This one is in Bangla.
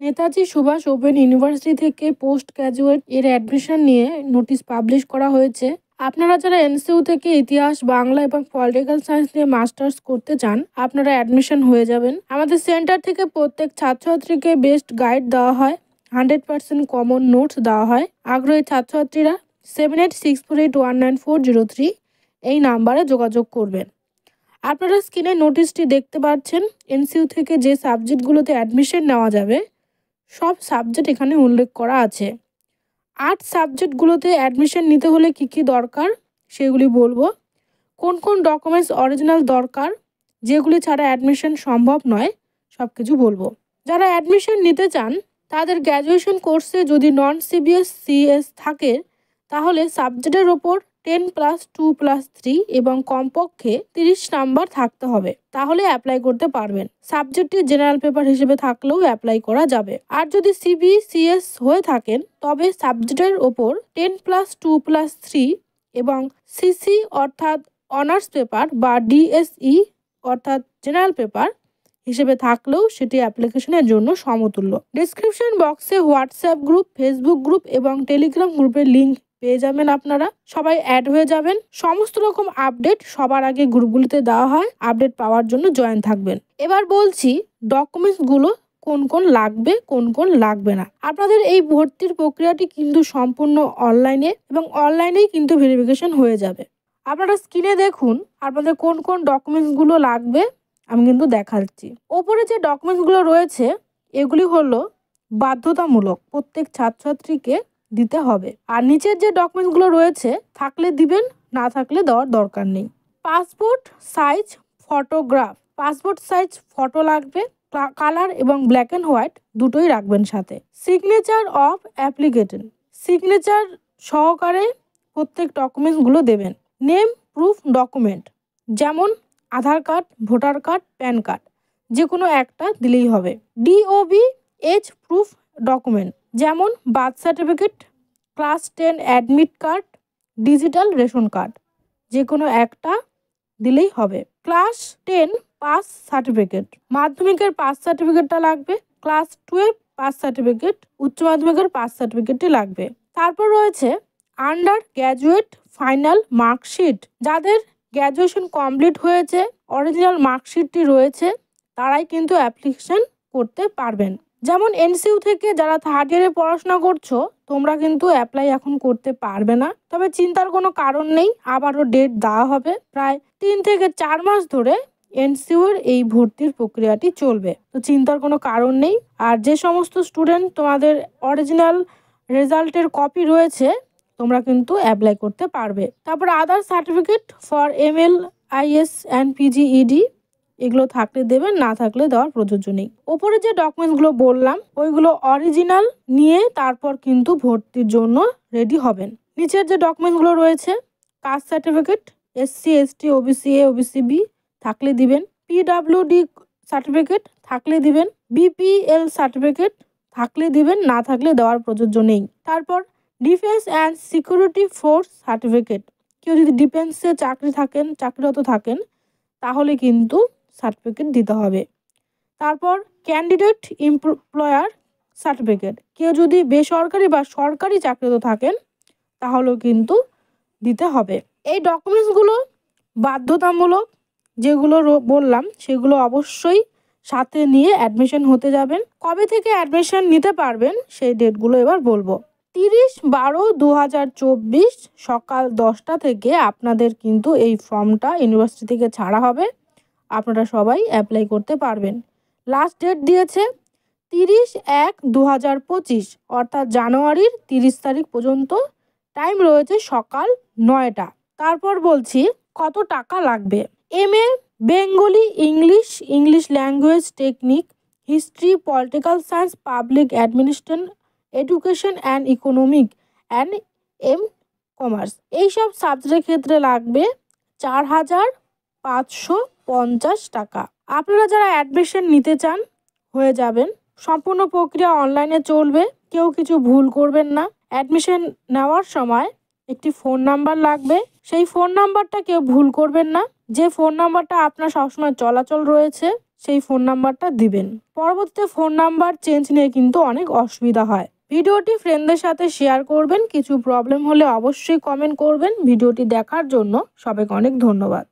নেতাজি সুভাষ ওপেন ইউনিভার্সিটি থেকে পোস্ট গ্র্যাজুয়েট এর অ্যাডমিশন নিয়ে নোটিশ পাবলিশ করা হয়েছে। আপনারা যারা এনসিইউ থেকে ইতিহাস, বাংলা এবং পলিটিক্যাল সায়েন্স নিয়ে মাস্টার্স করতে চান, আপনারা অ্যাডমিশন হয়ে যাবেন। আমাদের সেন্টার থেকে প্রত্যেক ছাত্রছাত্রীকে বেস্ট গাইড দেওয়া হয়, 100% কমন নোটস দেওয়া হয়। আগ্রহী ছাত্রছাত্রীরা 7864819403 এই নাম্বারে যোগাযোগ করবেন। আপনারা স্ক্রিনে নোটিশটি দেখতে পাচ্ছেন। এনসিইউ থেকে যে সাবজেক্টগুলোতে অ্যাডমিশন নেওয়া যাবে সব সাবজেক্ট এখানে উল্লেখ করা আছে। আর্টস সাবজেক্টগুলোতে অ্যাডমিশন নিতে হলে কি কি দরকার সেগুলি বলবো। কোন কোন ডকুমেন্টস অরিজিনাল দরকার, যেগুলি ছাড়া অ্যাডমিশন সম্ভব নয়, সব কিছু বলবো। যারা অ্যাডমিশন নিতে চান তাদের গ্র্যাজুয়েশন কোর্সে যদি নন সিবিএস সিএস থাকে তাহলে সাবজেক্টের ওপর 10+2+3 এবং কমপক্ষে 30 নাম্বার থাকতে হবে, তাহলে অ্যাপ্লাই করতে পারবেন। সাবজেক্টটি জেনারেল পেপার হিসেবে থাকলেও অ্যাপ্লাই করা যাবে। আর যদি সিবি সিএস হয়ে থাকেন তবে সাবজেক্টের ওপর 10+2+3 এবং সিসি অর্থাৎ অনার্স পেপার বা ডিএসই অর্থাৎ জেনারেল পেপার হিসেবে থাকলেও সেটি অ্যাপ্লিকেশনের জন্য সমতুল্য। ডেসক্রিপশন বক্সে হোয়াটসঅ্যাপ গ্রুপ, ফেসবুক গ্রুপ এবং টেলিগ্রাম গ্রুপের লিঙ্ক পেয়ে যাবেন। আপনারা সবাই অ্যাড হয়ে যাবেন। সমস্ত রকম আপডেট সবার আগে গ্রুপগুলিতে দেওয়া হয়, আপডেট পাওয়ার জন্য জয়েন থাকবেন। এবার বলছি ডকুমেন্টসগুলো কোন কোন লাগবে, কোন কোন লাগবে না। আপনাদের এই ভর্তির প্রক্রিয়াটি কিন্তু সম্পূর্ণ অনলাইনে এবং অনলাইনেই কিন্তু ভেরিফিকেশন হয়ে যাবে। আপনারা স্ক্রিনে দেখুন আপনাদের কোন কোন ডকুমেন্টসগুলো লাগবে, আমি কিন্তু দেখাচ্ছি। ওপরে যে ডকুমেন্টসগুলো রয়েছে এগুলি হলো বাধ্যতামূলক, প্রত্যেক ছাত্রছাত্রীকে দিতে হবে। আর নিচের যে ডকুমেন্টসগুলো রয়েছে থাকলে দিবেন, না থাকলে দেওয়ার দরকার নেই। Passport size photograph, passport size photo লাগবে, কালার এবং ব্ল্যাক অ্যান্ড হোয়াইট দুটোই রাখবেন সাথে। সিগনেচার অফ অ্যাপ্লিকেশন, সিগনেচার সহকারে প্রত্যেক ডকুমেন্টসগুলো দেবেন। নেম প্রুফ ডকুমেন্ট, যেমন Aadhaar card, voter card, PAN card, যে কোনো একটা দিলেই হবে। ডিওবি এজ প্রুফ ডকুমেন্ট, যেমন birth certificate, class 10 admit card, digital ration card, যে কোনো একটা দিলেই হবে। ক্লাস 10 পাস সার্টিফিকেট, মাধ্যমিকের পাস সার্টিফিকেটটা লাগবে। ক্লাস 12 পাস সার্টিফিকেট, উচ্চ মাধ্যমিকের পাস সার্টিফিকেটটি লাগবে। তারপর রয়েছে আন্ডার গ্র্যাজুয়েট ফাইনাল মার্কশিট, যাদের গ্র্যাজুয়েশন কমপ্লিট হয়েছে, অরিজিনাল মার্কশিটটি রয়েছে, তারাই কিন্তু অ্যাপ্লিকেশন করতে পারবেন। যেমন এনসিইউ থেকে যারা থার্ড ইয়ারে পড়াশোনা করছো তোমরা কিন্তু অ্যাপ্লাই এখন করতে পারবে না, তবে চিন্তার কোনো কারণ নেই, আবারও ডেট দেওয়া হবে। প্রায় 3 থেকে 4 মাস ধরে এনসিইউ এর এই ভর্তির প্রক্রিয়াটি চলবে, তো চিন্তার কোনো কারণ নেই। আর যে সমস্ত স্টুডেন্ট তোমাদের অরিজিনাল রেজাল্টের কপি রয়েছে তোমরা কিন্তু অ্যাপ্লাই করতে পারবে। তারপর other certificate for ML IS and PGED, এগুলো থাকলে দেবেন, না থাকলে দেওয়ার প্রযোজ্য নেই। ওপরে যে ডকুমেন্টসগুলো বললাম ওইগুলো অরিজিনাল নিয়ে তারপর কিন্তু ভর্তির জন্য রেডি হবেন। নিচের যে ডকুমেন্টসগুলো রয়েছে caste certificate, SC ST OBC A OBC B থাকলে দিবেন, পিডাব্লিউডি সার্টিফিকেট থাকলে দিবেন, বিপিএল সার্টিফিকেট থাকলে দিবেন, না থাকলে দেওয়ার প্রযোজ্য নেই। তারপর defence and security force certificate, কেউ যদি ডিফেন্সে চাকরিরত থাকেন তাহলে কিন্তু সার্টিফিকেট দিতে হবে। তারপর ক্যান্ডিডেট এমপ্লয়ার সার্টিফিকেট, কেউ যদি বেসরকারি বা সরকারি চাকরিরত থাকেন তাহলেও কিন্তু দিতে হবে। এই ডকুমেন্টসগুলো বাধ্যতামূলক, যেগুলো বললাম সেগুলো অবশ্যই সাথে নিয়ে অ্যাডমিশন হতে যাবেন। কবে থেকে অ্যাডমিশন নিতে পারবেন সেই ডেটগুলো এবার বলবো। 30/12/2024 সকাল 10টা থেকে আপনাদের কিন্তু এই ফর্মটা ইউনিভার্সিটি থেকে ছাড়া হবে, আপনারা সবাই অ্যাপ্লাই করতে পারবেন। লাস্ট ডেট দিয়েছে 30/1/2025 অর্থাৎ জানুয়ারির 30 তারিখ পর্যন্ত, টাইম রয়েছে সকাল 9টা। তারপর বলছি কত টাকা লাগবে। MA Bengali English language technique, history, political science, public administration, education and economic and commerce, এইসব সাবজেক্টের ক্ষেত্রে লাগবে 4,550 টাকা। আপনারা যারা অ্যাডমিশন নিতে চান হয়ে যাবেন। সম্পূর্ণ প্রক্রিয়া অনলাইনে চলবে, কেউ কিছু ভুল করবেন না। অ্যাডমিশন নেওয়ার সময় একটি ফোন নাম্বার লাগবে, সেই ফোন নাম্বারটা কেউ ভুল করবেন না। যে ফোন নাম্বারটা আপনার সবসময় চলাচল রয়েছে সেই ফোন নাম্বারটা দিবেন। পরবর্তীতে ফোন নাম্বার চেঞ্জ নিয়ে কিন্তু অনেক অসুবিধা হয়। ভিডিওটি ফ্রেন্ডদের সাথে শেয়ার করবেন। কিছু প্রবলেম হলে অবশ্যই কমেন্ট করবেন। ভিডিওটি দেখার জন্য সবাইকে অনেক ধন্যবাদ।